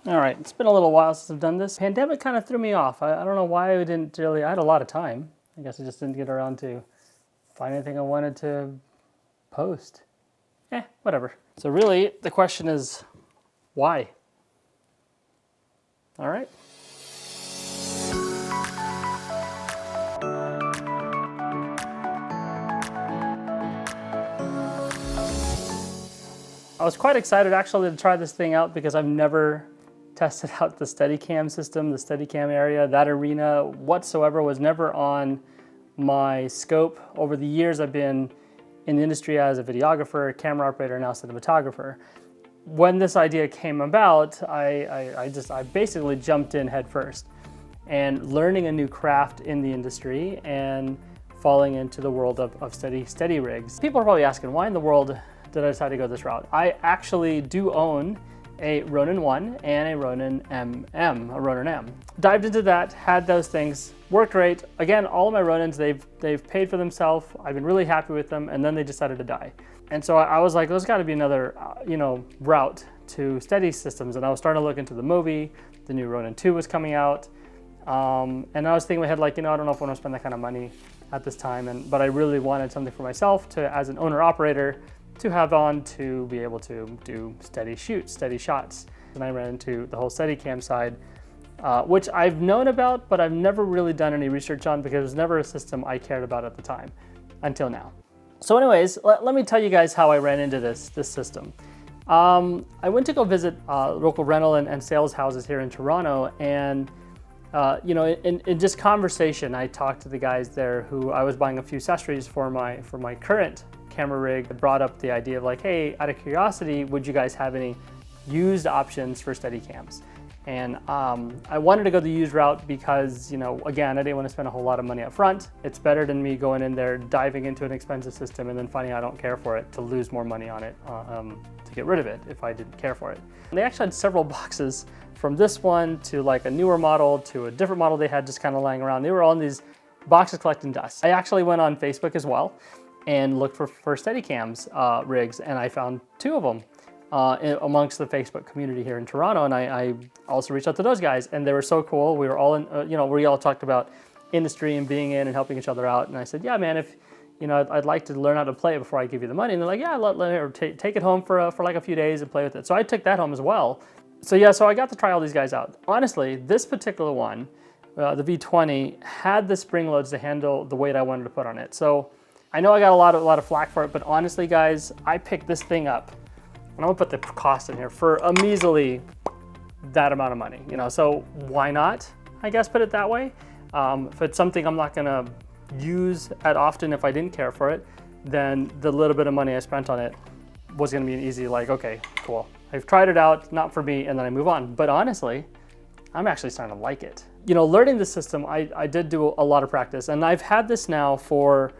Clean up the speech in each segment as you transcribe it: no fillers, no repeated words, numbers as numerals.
All right, it's been a little while since I've done this. Pandemic kind of threw me off. I don't know why I didn't really, I had a lot of time. I guess I just didn't get around to find anything I wanted to post. Whatever. So really, the question is, why? All right. I was quite excited actually to try this thing out because I've never tested out the Steadicam system, the Steadicam area. That arena whatsoever was never on my scope. Over the years I've been in the industry as a videographer, camera operator, now cinematographer. When this idea came about, I basically jumped in head first and learning a new craft in the industry and falling into the world of steady rigs. People are probably asking, why in the world did I decide to go this route? I actually do own a Ronin 1 and a Ronin M. Dived into that, had those things, worked great. Again, all of my Ronins, they've paid for themselves. I've been really happy with them, and then they decided to die. And so I was like, there's got to be another, route to steady systems. And I was starting to look into the movie. The new Ronin 2 was coming out, and I was thinking in my head, like, I don't know if I want to spend that kind of money at this time. But I really wanted something for myself to, as an owner operator, to have on to be able to do steady shoots, steady shots. And I ran into the whole Steadicam side, which I've known about, but I've never really done any research on because it was never a system I cared about at the time, until now. So anyways, let me tell you guys how I ran into this system. I went to go visit local rental and sales houses here in Toronto, and in just conversation, I talked to the guys there who I was buying a few accessories for my current camera rig. I brought up the idea of like, hey, out of curiosity, would you guys have any used options for Steadicams? And I wanted to go the used route because, again, I didn't want to spend a whole lot of money up front. It's better than me going in there, diving into an expensive system and then finding I don't care for it, to lose more money on it, to get rid of it if I didn't care for it. And they actually had several boxes from this one to like a newer model to a different model they had just kind of lying around. They were all in these boxes collecting dust. I actually went on Facebook as well and looked for Steadicams rigs, and I found two of them amongst the Facebook community here in Toronto, and I also reached out to those guys, and they were so cool. We were all in, we all talked about industry and being in and helping each other out, and I said, yeah, man, if I'd like to learn how to play it before I give you the money. And they're like, yeah, take it home for like a few days and play with it. So I took that home as well. So yeah, so I got to try all these guys out. Honestly, this particular one, the V20, had the spring loads to handle the weight I wanted to put on it. So I know I got a lot of flack for it, but honestly, guys, I picked this thing up, and I'm gonna put the cost in here for a measly that amount of money. So why not? I guess put it that way. If it's something I'm not gonna use at often, if I didn't care for it, then the little bit of money I spent on it was gonna be an easy, like, okay, cool. I've tried it out, not for me, and then I move on. But honestly, I'm actually starting to like it. Learning the system, I did do a lot of practice, and I've had this now for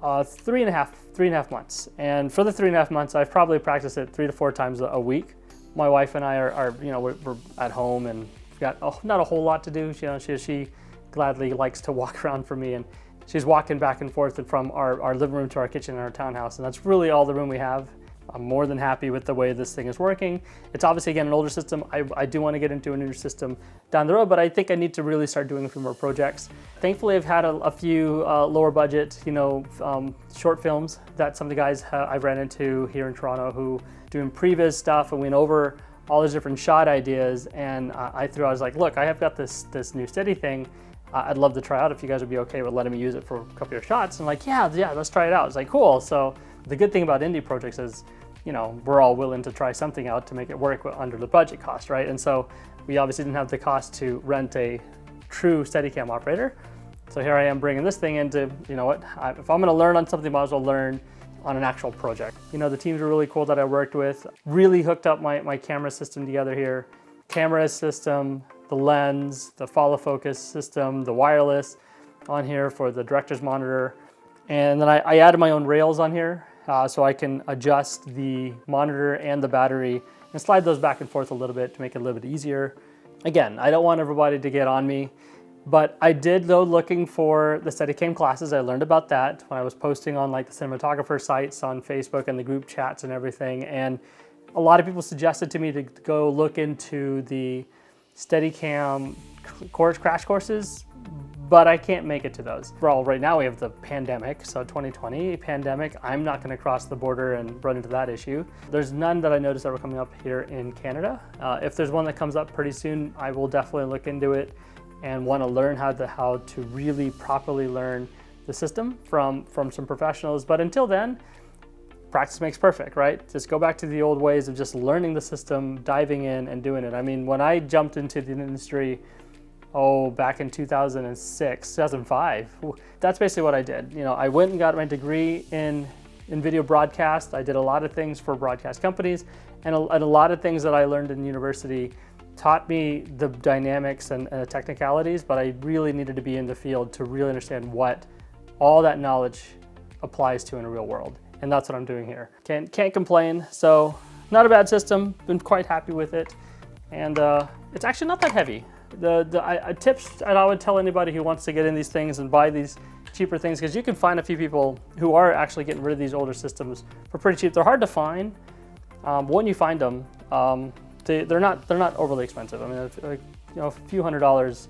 3.5 months. And for the 3.5 months, I've probably practiced it 3 to 4 times a week. My wife and I are we're at home and we've got not a whole lot to do. She gladly likes to walk around for me, and she's walking back and forth from our living room to our kitchen in our townhouse, and that's really all the room we have. I'm more than happy with the way this thing is working. It's obviously, again, an older system. I do want to get into a newer system down the road, but I think I need to really start doing a few more projects. Thankfully, I've had a few lower budget, short films that some of the guys I've ran into here in Toronto who doing previs stuff and went over all these different shot ideas. And I was like, look, I have got this new steady thing. I'd love to try out if you guys would be okay with letting me use it for a couple of your shots. And like, yeah, let's try it out. It's like, cool. So the good thing about indie projects is, we're all willing to try something out to make it work under the budget cost, right? And so we obviously didn't have the cost to rent a true Steadicam operator. So here I am bringing this thing into, if I'm gonna learn on something, I might as well learn on an actual project. The teams are really cool that I worked with, really hooked up my camera system together here. Camera system, the lens, the follow focus system, the wireless on here for the director's monitor. And then I added my own rails on here so I can adjust the monitor and the battery and slide those back and forth a little bit to make it a little bit easier. Again, I don't want everybody to get on me, but I did go looking for the Steadicam classes. I learned about that when I was posting on like the cinematographer sites on Facebook and the group chats and everything. And A lot of people suggested to me to go look into the Steadicam crash courses, but I can't make it to those. Well, right now we have the pandemic, so 2020 pandemic. I'm not going to cross the border and run into that issue. There's none that I noticed that were coming up here in Canada. If there's one that comes up pretty soon, I will definitely look into it and want to learn how to really properly learn the system from some professionals. But until then, practice makes perfect, right? Just go back to the old ways of just learning the system, diving in and doing it. I mean, when I jumped into the industry, back in 2006, 2005, that's basically what I did. You know, I went and got my degree in video broadcast. I did a lot of things for broadcast companies, and a lot of things that I learned in university taught me the dynamics and the technicalities, but I really needed to be in the field to really understand what all that knowledge applies to in a real world. And that's what I'm doing here. Can't complain. So not a bad system, been quite happy with it. And it's actually not that heavy. The tips that I would tell anybody who wants to get in these things and buy these cheaper things, because you can find a few people who are actually getting rid of these older systems for pretty cheap. They're hard to find. When you find them, they're not overly expensive. I mean, a few $100s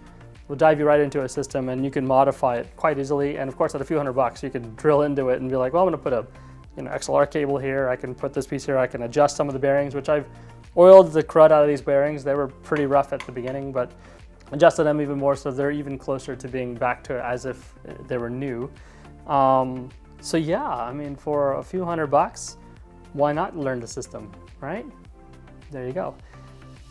will dive you right into a system, and you can modify it quite easily. And of course, at a few $100, you can drill into it and be like, well, I'm going to put a XLR cable here. I can put this piece here. I can adjust some of the bearings, which I've oiled the crud out of these bearings. They were pretty rough at the beginning, but adjusted them even more so they're even closer to being back to as if they were new. So yeah, I mean, for a few $100, why not learn the system, right? There you go.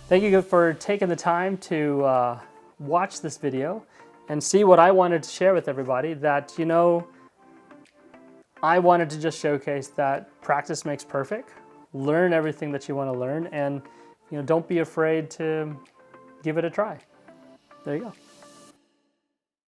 Thank you for taking the time to watch this video and see what I wanted to share with everybody, that, I wanted to just showcase that practice makes perfect. Learn everything that you want to learn, and don't be afraid to give it a try. There you go.